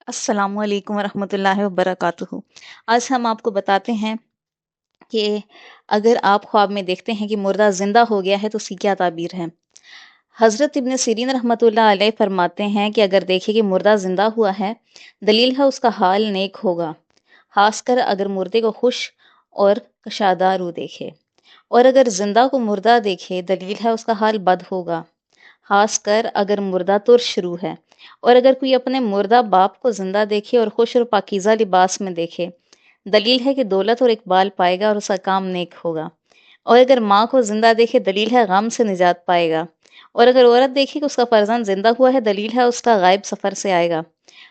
السلام علیکم ورحمۃ اللہ وبرکاتہ۔ آج ہم آپ کو بتاتے ہیں کہ اگر آپ خواب میں دیکھتے ہیں کہ مردہ زندہ ہو گیا ہے تو اس کی کیا تعبیر ہے۔ حضرت ابن سیرین رحمۃ اللہ علیہ فرماتے ہیں کہ اگر دیکھے کہ مردہ زندہ ہوا ہے، دلیل ہے اس کا حال نیک ہوگا، خاص کر اگر مردے کو خوش اور کشادہ روح دیکھے، اور اگر زندہ کو مردہ دیکھے، دلیل ہے اس کا حال بد ہوگا، خاص کر اگر مردہ ترش روح ہے، اور اگر کوئی اپنے مردہ باپ کو زندہ دیکھے اور خوش اور پاکیزہ لباس میں دیکھے، دلیل ہے کہ دولت اور اقبال پائے گا اور اس کا کام نیک ہوگا، اور اگر ماں کو زندہ دیکھے، دلیل ہے غم سے نجات پائے گا، اور اگر عورت دیکھے کہ اس کا فرزند زندہ ہوا ہے، دلیل ہے اس کا غائب سفر سے آئے گا،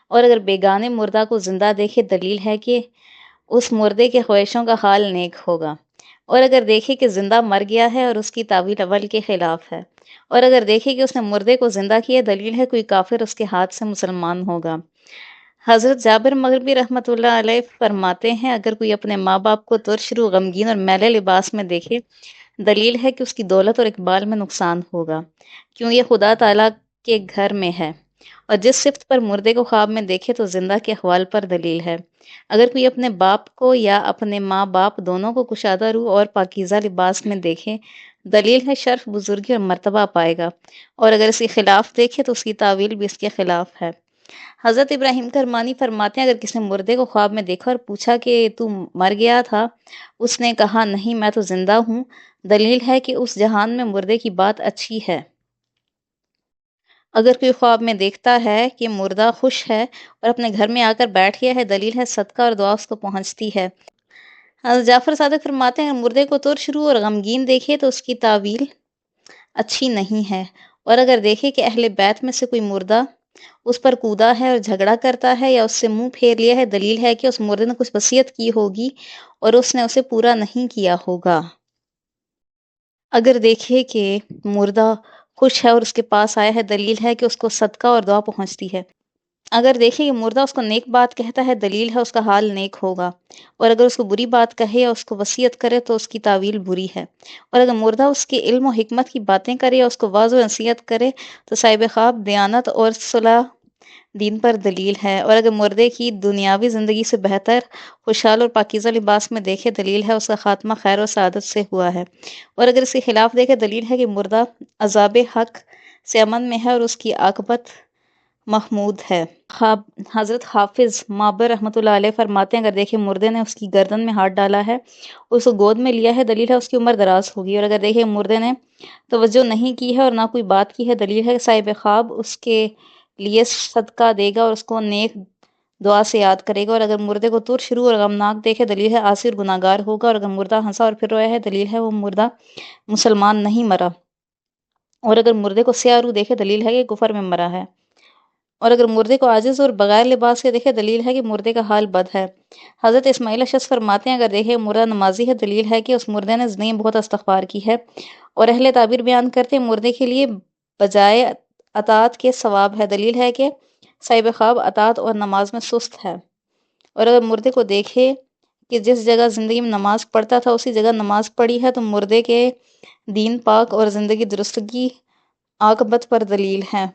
اور اگر بیگانے مردہ کو زندہ دیکھے، دلیل ہے کہ اس مردے کے خواہشوں کا حال نیک ہوگا، اور اگر دیکھے کہ زندہ مر گیا ہے اور اس کی تعویل اول کے خلاف ہے، اور اگر دیکھے کہ اس نے مردے کو زندہ کیا، دلیل ہے کوئی کافر اس کے ہاتھ سے مسلمان ہوگا۔ حضرت جابر مغربی رحمۃ اللہ علیہ فرماتے ہیں اگر کوئی اپنے ماں باپ کو ترش روح، غمگین اور میلے لباس میں دیکھے، دلیل ہے کہ اس کی دولت اور اقبال میں نقصان ہوگا، کیوں یہ خدا تعالیٰ کے گھر میں ہے، اور جس صفت پر مردے کو خواب میں دیکھے تو زندہ کے احوال پر دلیل ہے۔ اگر کوئی اپنے باپ کو یا اپنے ماں باپ دونوں کو کشادہ روح اور پاکیزہ لباس میں دیکھے، دلیل ہے شرف، بزرگی اور مرتبہ پائے گا، اور اگر اس کے خلاف دیکھے تو اس کی تعویل بھی اس کے خلاف ہے۔ حضرت ابراہیم کرمانی فرماتے ہیں اگر کسی نے مردے کو خواب میں دیکھا اور پوچھا کہ تو مر گیا تھا، اس نے کہا نہیں، میں تو زندہ ہوں، دلیل ہے کہ اس جہان میں مردے کی بات اچھی ہے۔ اگر کوئی خواب میں دیکھتا ہے کہ مردہ خوش ہے اور اپنے گھر میں آ کر بیٹھ گیا ہے، دلیل ہے صدقہ اور دعا اس کو پہنچتی ہے۔ حضرت جعفر صادق فرماتے ہیں اگر مردے کو ترش روح اور غمگین دیکھے تو اس کی تعویل اچھی نہیں ہے، اور اگر دیکھے کہ اہل بیت میں سے کوئی مردہ اس پر کودا ہے اور جھگڑا کرتا ہے یا اس سے منہ پھیر لیا ہے، دلیل ہے کہ اس مردے نے کچھ وصیت کی ہوگی اور اس نے اسے پورا نہیں کیا ہوگا۔ اگر دیکھے کہ مردہ خوش ہے اور اس کے پاس آیا ہے، دلیل ہے کہ اس کو صدقہ اور دعا پہنچتی ہے۔ اگر دیکھے کہ مردہ اس کو نیک بات کہتا ہے، دلیل ہے اس کا حال نیک ہوگا، اور اگر اس کو بری بات کہے یا اس کو وصیت کرے تو اس کی تعویل بری ہے، اور اگر مردہ اس کے علم و حکمت کی باتیں کرے یا اس کو واعظ و نصیحت کرے تو صاحب خواب دیانت اور صلاح دین پر دلیل ہے، اور اگر مردے کی دنیاوی زندگی سے بہتر خوشحال اور پاکیزہ لباس میں دیکھے، دلیل ہے اس کا خاتمہ خیر و سعادت سے ہوا ہے، اور اگر اس کے خلاف دیکھے، دلیل ہے کہ مردہ عذاب حق سے امن میں ہے اور اس کی عاقبت محمود ہے۔ حضرت حافظ مابر رحمۃ اللہ علیہ فرماتے ہیں اگر دیکھے مردے نے اس کی گردن میں ہاتھ ڈالا ہے، اس کو گود میں لیا ہے، دلیل ہے اس کی عمر دراز ہوگی، اور اگر دیکھے مردے نے توجہ نہیں کی ہے اور نہ کوئی بات کی ہے، دلیل ہے صاحب خواب اس کے لیے صدقہ دے گا اور اس کو نیک دعا سے یاد کرے گا، اور اگر مردے کو ترش روح اور غمناک دیکھے، دلیل ہے عاصی اور گناہ گار ہوگا، اور اگر مردہ ہنسا اور پھر رویا ہے، دلیل ہے وہ مردہ مسلمان نہیں مرا، اور اگر مردے کو سیاہ روح دیکھے، دلیل ہے کہ کفر میں مرا ہے، اور اگر مردے کو عاجز اور بغیر لباس کے دیکھے، دلیل ہے کہ مردے کا حال بد ہے۔ حضرت اسماعیل اشعث فرماتے ہیں اگر دیکھے مردہ نمازی ہے، دلیل ہے کہ اس مردے نے زندگی میں بہت استغفار کی ہے، اور اہل تعبیر بیان کرتے ہیں مردے کے لیے بجائے اطاعت کے ثواب ہے، دلیل ہے کہ صاحب خواب اطاعت اور نماز میں سست ہے، اور اگر مردے کو دیکھے کہ جس جگہ زندگی میں نماز پڑھتا تھا اسی جگہ نماز پڑھی ہے، تو مردے کے دین پاک اور زندگی درستگی عاقبت پر دلیل ہے۔